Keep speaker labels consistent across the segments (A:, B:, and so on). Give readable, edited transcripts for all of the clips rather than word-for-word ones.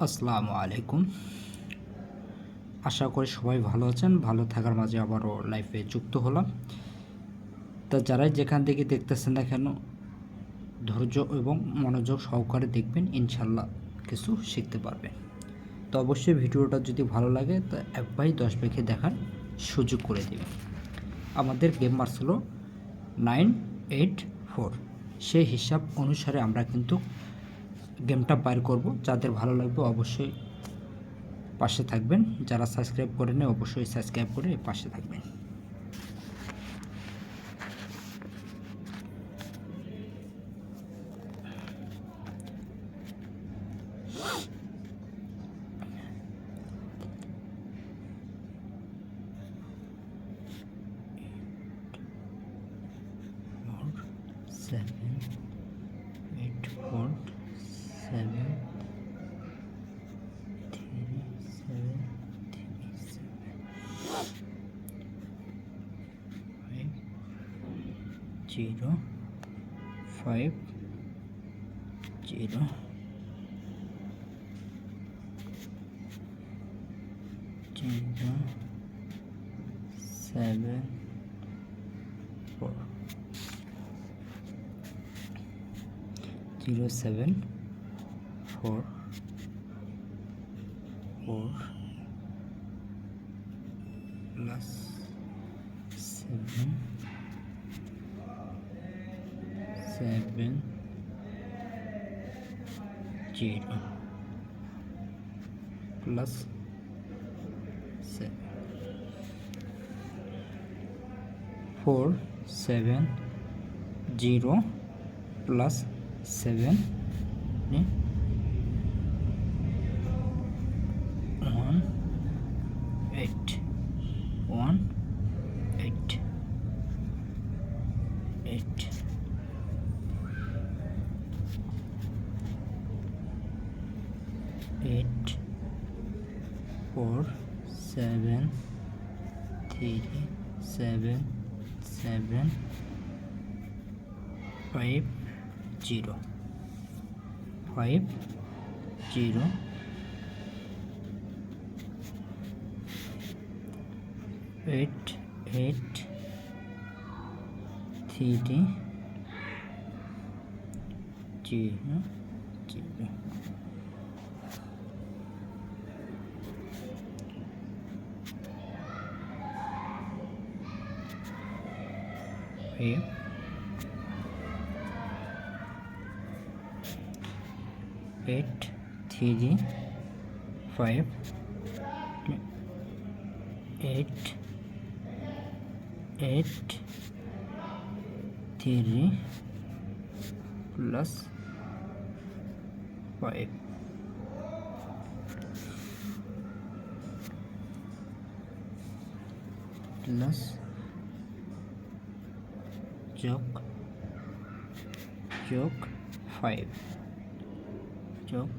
A: আসসালামু আলাইকুম। আশা করি সবাই ভালো আছেন। ভালো থাকার মাঝে আবারও লাইফে যুক্ত হলাম। তা যারাই যেখান থেকে দেখতেছেন না কেন, ধৈর্য এবং মনোযোগ সহকারে দেখবেন, ইনশাল্লাহ কিছু শিখতে পারবেন। তো অবশ্যই ভিডিওটা যদি ভালো লাগে তো 1/10 দেখার সুযোগ করে দেবেন। আমাদের গেম মার্কস হলো 984। সেই হিসাব অনুসারে আমরা কিন্তু গেমটা বাইর করব। যাদের ভালো লাগবে অবশ্যই পাশে থাকবেন। যারা সাবস্ক্রাইব করেন অবশ্যই সাবস্ক্রাইব করে পাশে থাকবেন। Seven 8 4 7 3 7 3 7 5 0 5 0 0 7 4 0 7 4 4 plus 7 7 0 plus 7 4 7 0 plus 7 1 8 1 8 8 8 4 7 3 7 7 5 0 5 0 8 8 3 0 0 5 8 3 5 8 8 3 plus 5 plus যোগ 5 যোগ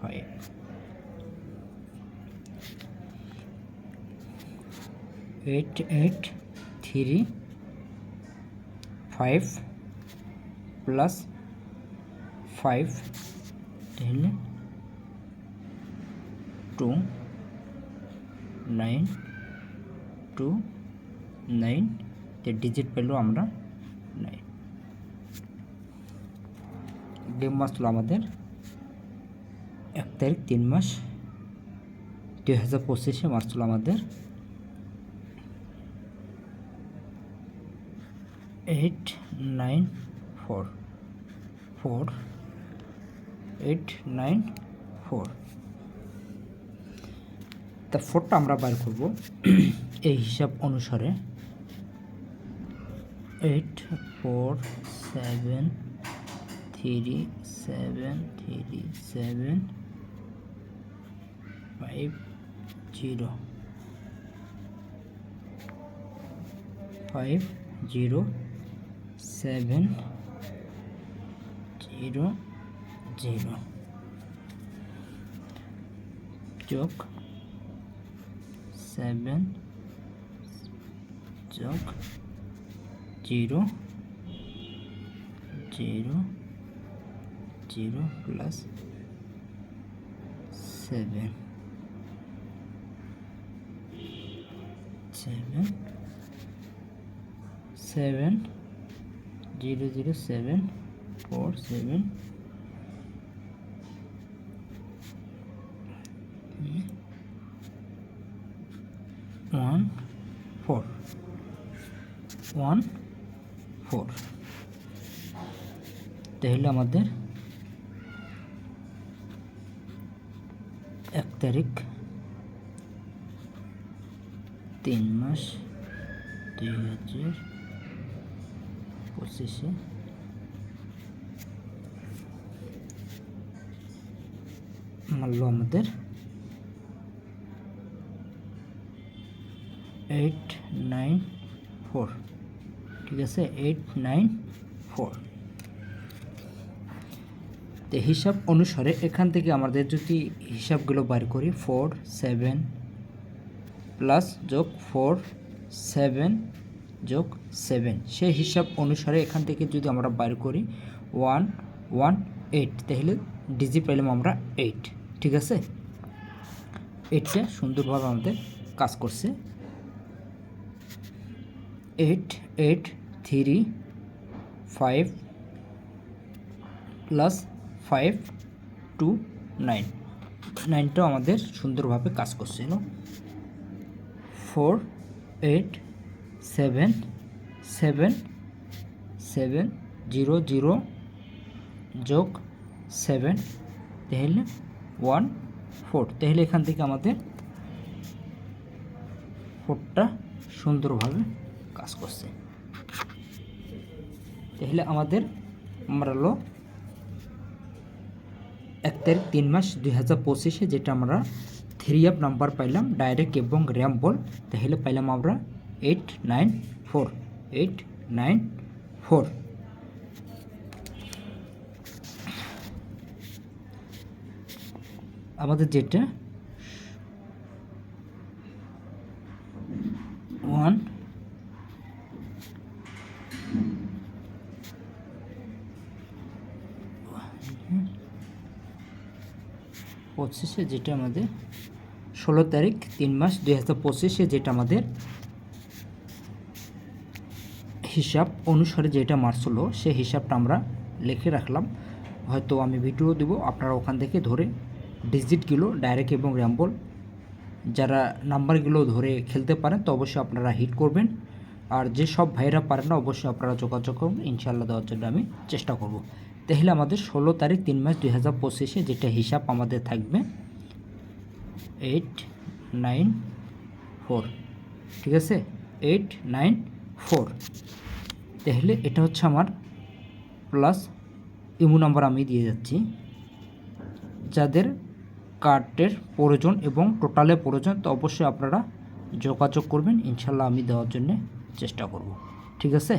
A: 5 8 8 3 5 plus 5 তাহলে 2 9 2 9 তে ডিজিট পেলো আমরা 9। গেম মাস হলো আমাদের 1 তারিখ 3 মাস 2025 মার্চ হলো আমাদের 8 9 4 4 8 9 4। তা 4টা আমরা বার করব এই হিসাব অনুসারে 8 4 7 3 7 3 7 5 0 5 0 7 0 0 যোগ 7 যোগ 0 0 0 plus 7 7 7 0 0 7 4 7 1 4 1 4 তাহলে আমাদের 1 তারিখ 3 মাস 2025 মানলো আমাদের 894 ঠিক আছে 894 তো হিসাব অনুসারে এখান থেকে আমাদের যদি হিসাবগুলো বার করি 4 7 প্লাস যোগ 4 7 যোগ 7 সেই হিসাব অনুসারে এখান থেকে যদি আমরা বার করি 1 1 8 তাহলে ডিজিট পেলাম আমরা 8 ঠিক আছে 8টা সুন্দরভাবে আমাদের কাজ করছে 8 8 3 5 প্লাস 5 2 9 9টাও আমাদের সুন্দরভাবে কাজ করছিল 4 8 7 7 7 0 0 যোগ 7 তাহলে 1 4 তাহলে এখান থেকে আমাদের 4টা সুন্দরভাবে কাজ করছে তাহলে আমাদের আমরা হলো 1 তারিখ 3 মাস 2025 যেটা আমরা 3 আপ নাম্বার পাইলাম ডাইরেক্ট এবং র্যাম বল তাহলে পাইলাম আমরা 894 894 আমাদের যেটা 1 25 যেটা আমাদের 16 তারিখ 3 মাস 2025 যেটা আমাদের হিসাব অনুসারে যেটা মার্কস হলো সেই হিসাবটা আমরা লিখে রাখলাম হয়তো আমি ভিডিও দেব আপনারা ওখান থেকে ধরে ডিজিটগুলো ডাইরেক্ট এবং র্যাম্বল যারা নাম্বারগুলো ধরে খেলতে পারেন তো অবশ্যই আপনারা হিট করবেন আর যে সব ভাইরা পারেন না অবশ্যই আপনারা যোগাযোগ করুন ইনশাআল্লাহ দেওয়ার জন্য আমি চেষ্টা করব তাহলে আমাদের 16 তারিখ 3 মাস 2025 যেটা হিসাব আমাদের থাকবে 894 ঠিক আছে 894 তাহলে এটা হচ্ছে আমার প্লাস ইমো নাম্বার আমি দিয়ে যাচ্ছি যাদের কার্ডের প্রয়োজন এবং টোটালের প্রয়োজন তো অবশ্যই আপনারা যোগাযোগ করবেন ইনশাআল্লাহ আমি দেওয়ার জন্য চেষ্টা করব ঠিক আছে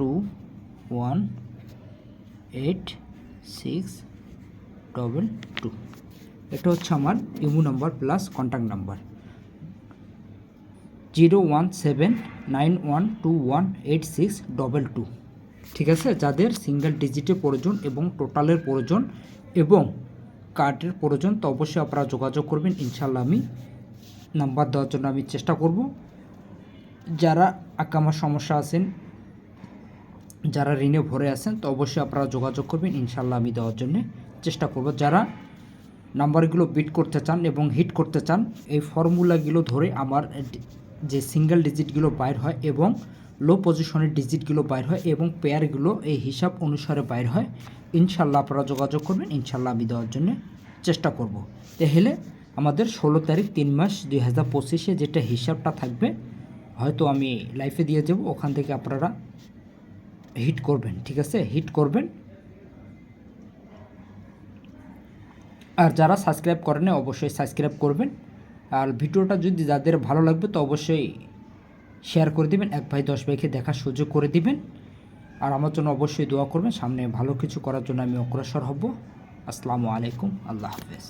A: 91218622 এটা হচ্ছে আমার imo number plus contact number 01791218622 ঠিক আছে যাদের সিঙ্গেল ডিজিটের প্রয়োজন এবং টোটালের প্রয়োজন এবং কার্ডের প্রয়োজন তো অবশ্যই আপনারা যোগাযোগ করবেন ইনশাআল্লাহ আমি নাম্বার দেওয়ার জন্য আমি চেষ্টা করব যারা আকামার সমস্যা আছেন যারা ঋণে ভরে আছেন তো অবশ্যই আপনারা যোগাযোগ করবেন ইনশাআল্লাহ আমি দেওয়ার জন্য চেষ্টা করব যারা নাম্বারগুলো বিট করতে চান এবং হিট করতে চান এই ফর্মুলাগুলো ধরে আমার যে সিঙ্গেল ডিজিটগুলো বাইর হয় এবং লো পজিশনের ডিজিটগুলো বাইর হয় এবং পেয়ারগুলো এই হিসাব অনুসারে বাইর হয় ইনশাআল্লাহ আপনারা যোগাযোগ করবেন ইনশাআল্লাহ আমি দেওয়ার জন্য চেষ্টা করব তাহলে আমাদের 16 তারিখ 3 মাস 2025 যেটা হিসাবটা থাকবে হয়তো আমি লাইভে দিয়ে যাব ওখান থেকে আপনারা হিট করবেন ঠিক আছে হিট করবেন আর যারা সাবস্ক্রাইব করেন অবশ্যই সাবস্ক্রাইব করবেন আর ভিডিওটা যদি যাদের ভালো লাগবে তো অবশ্যই শেয়ার করে দিবেন 1 ভাই 10 ভাইকে দেখার সুযোগ করে দিবেন আর আমার জন্য অবশ্যই দোয়া করবেন সামনে ভালো কিছু করার জন্য আমি অগ্রসর হব আসসালামু আলাইকুম আল্লাহ হাফেজ